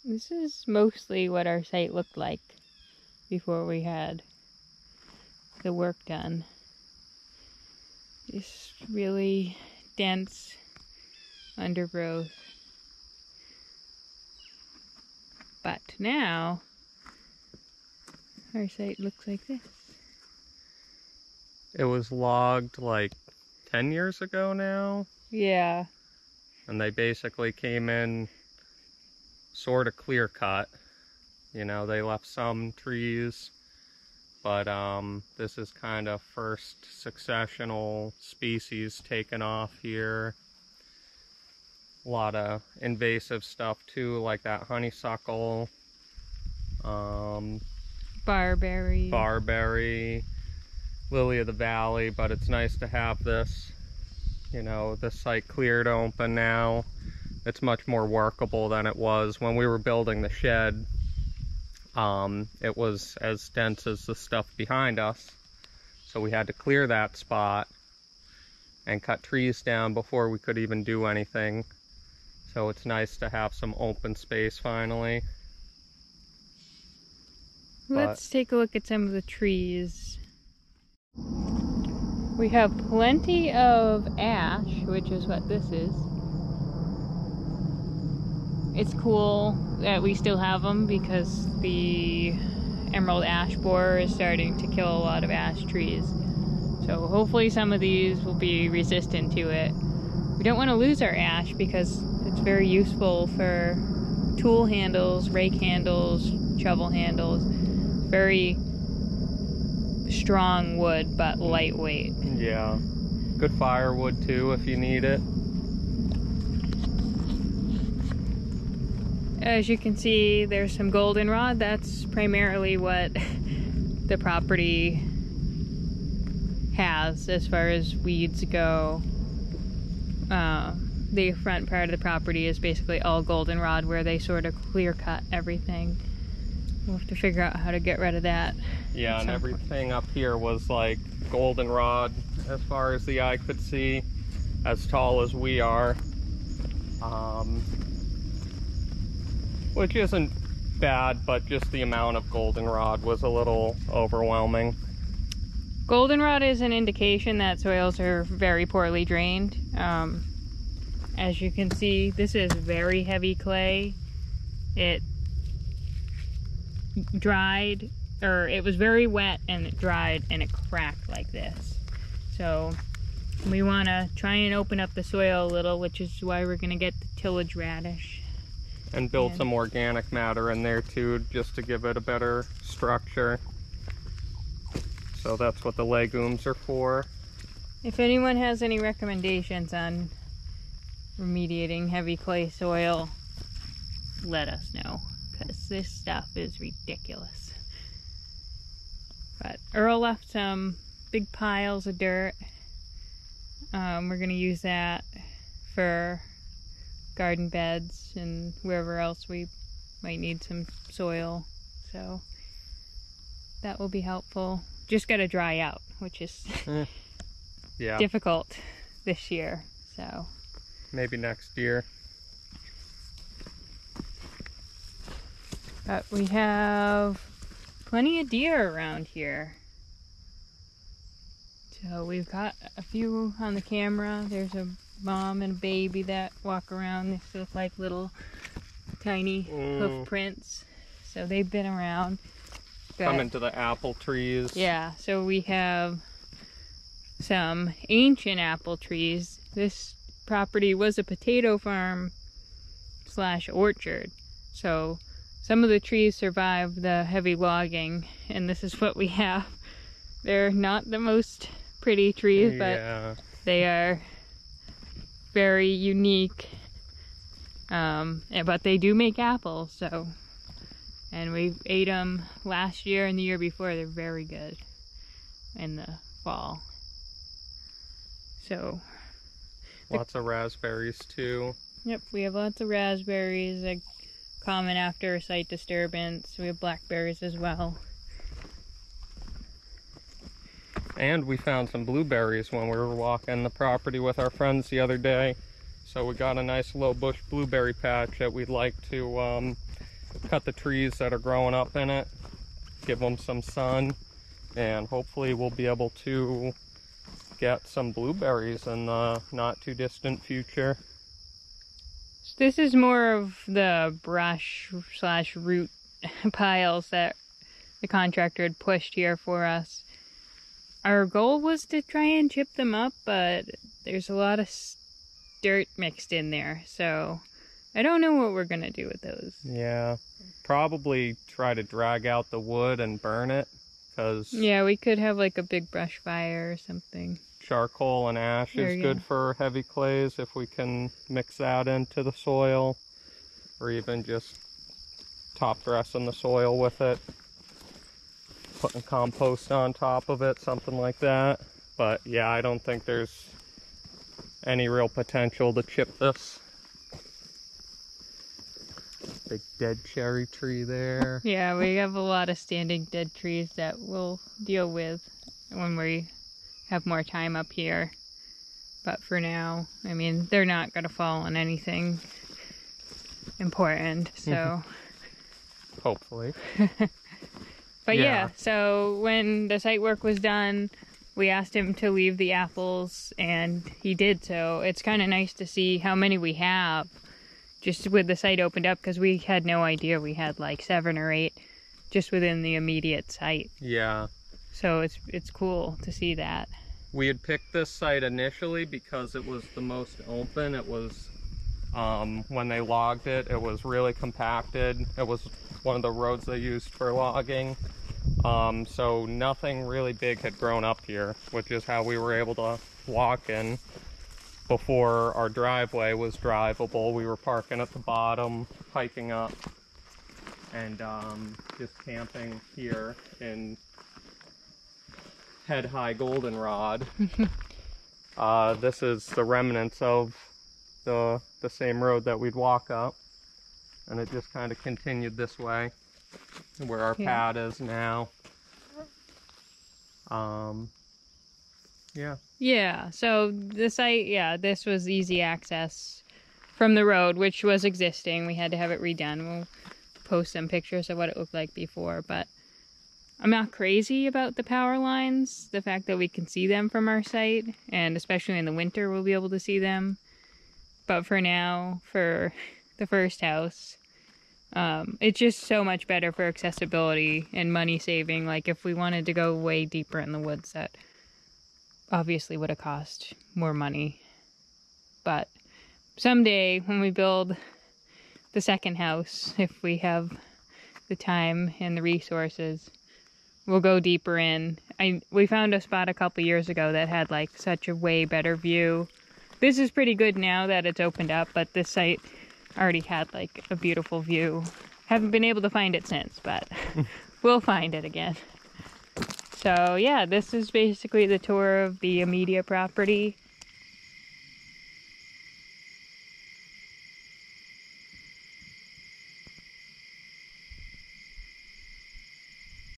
This is mostly what our site looked like before we had the work done. Just really dense undergrowth. But now our site looks like this. It was logged like 10 years ago now. Yeah. And they basically came in sort of clear cut. You know, they left some trees, but this is kind of first successional species taken off here. A lot of invasive stuff too, like that honeysuckle, barberry, lily of the valley, but it's nice to have this, you know, this site cleared open now. It's much more workable than it was when we were building the shed. It was as dense as the stuff behind us, so we had to clear that spot and cut trees down before we could even do anything. So it's nice to have some open space finally. Let's take a look at some of the trees. We have plenty of ash, which is what this is. It's cool that we still have them because the emerald ash borer is starting to kill a lot of ash trees. So hopefully some of these will be resistant to it. We don't want to lose our ash because it's very useful for tool handles, rake handles, shovel handles. Very strong wood, but lightweight. Yeah. Good firewood too if you need it. As you can see, there's some goldenrod. That's primarily what the property has as far as weeds go. The front part of the property is basically all goldenrod, where they sort of clear cut everything. We'll have to figure out how to get rid of that. Yeah, and everything up here was like goldenrod as far as the eye could see, as tall as we are. Which isn't bad, but just the amount of goldenrod was a little overwhelming. Goldenrod is an indication that soils are very poorly drained. As you can see, this is very heavy clay. It dried, or it was very wet and it dried and it cracked like this. So we want to try and open up the soil a little, which is why we're going to get the tillage radish. And build some organic matter in there too, just to give it a better structure. So that's what the legumes are for. If anyone has any recommendations on remediating heavy clay soil, let us know, because this stuff is ridiculous. But Earl left some big piles of dirt. We're going to use that for garden beds and wherever else we might need some soil. So that will be helpful. Just got to dry out, which is yeah, difficult this year. So maybe next year. But we have plenty of deer around here. So we've got a few on the camera. There's a mom and a baby that walk around. They look like little tiny hoof prints. So they've been around. Come into the apple trees. Yeah, so we have some ancient apple trees. This property was a potato farm / orchard. So some of the trees survived the heavy logging, and this is what we have. They're not the most pretty trees, but they are very unique. But they do make apples, so. And we ate them last year and the year before. They're very good in the fall. So. Lots of raspberries too. Yep, we have lots of raspberries, like common after a site disturbance. We have blackberries as well. And we found some blueberries when we were walking the property with our friends the other day. So we got a nice low bush blueberry patch that we'd like to cut the trees that are growing up in it, give them some sun, and hopefully we'll be able to get some blueberries in the not too distant future. This is more of the brush / root piles that the contractor had pushed here for us. Our goal was to try and chip them up, but there's a lot of dirt mixed in there, so I don't know what we're gonna do with those. Yeah, probably try to drag out the wood and burn it, because yeah, we could have like a big brush fire or something. Charcoal and ash is good for heavy clays if we can mix that into the soil, or even just top dressing the soil with it, putting compost on top of it, something like that. But yeah, I don't think there's any real potential to chip this. Big dead cherry tree there. Yeah, we have a lot of standing dead trees that we'll deal with when we have more time up here. But for now, I mean, they're not going to fall on anything important, so... Hopefully. But yeah, so when the site work was done, we asked him to leave the apples, and he did so. It's kind of nice to see how many we have just with the site opened up, because we had no idea we had like 7 or 8 just within the immediate site. Yeah. So it's cool to see that. We had picked this site initially because it was the most open. It was, when they logged it, it was really compacted. It was one of the roads they used for logging. So nothing really big had grown up here, which is how we were able to walk in before our driveway was drivable. We were parking at the bottom, hiking up, and just camping here in head-high goldenrod. This is the remnants of the same road that we'd walk up, and it just kind of continued this way where our pad is now. Yeah, so the site, this was easy access from the road, which was existing. We had to have it redone. We'll post some pictures of what it looked like before, but I'm not crazy about the power lines, the fact that we can see them from our site, and especially in the winter we'll be able to see them. But for now, for the first house, it's just so much better for accessibility and money saving. Like if we wanted to go way deeper in the woods, that obviously would have cost more money. But someday when we build the second house, if we have the time and the resources, we'll go deeper in. We found a spot a couple years ago that had like such a way better view. This is pretty good now that it's opened up, but this site already had like a beautiful view. Haven't been able to find it since, but we'll find it again. So yeah, this is basically the tour of the immediate property.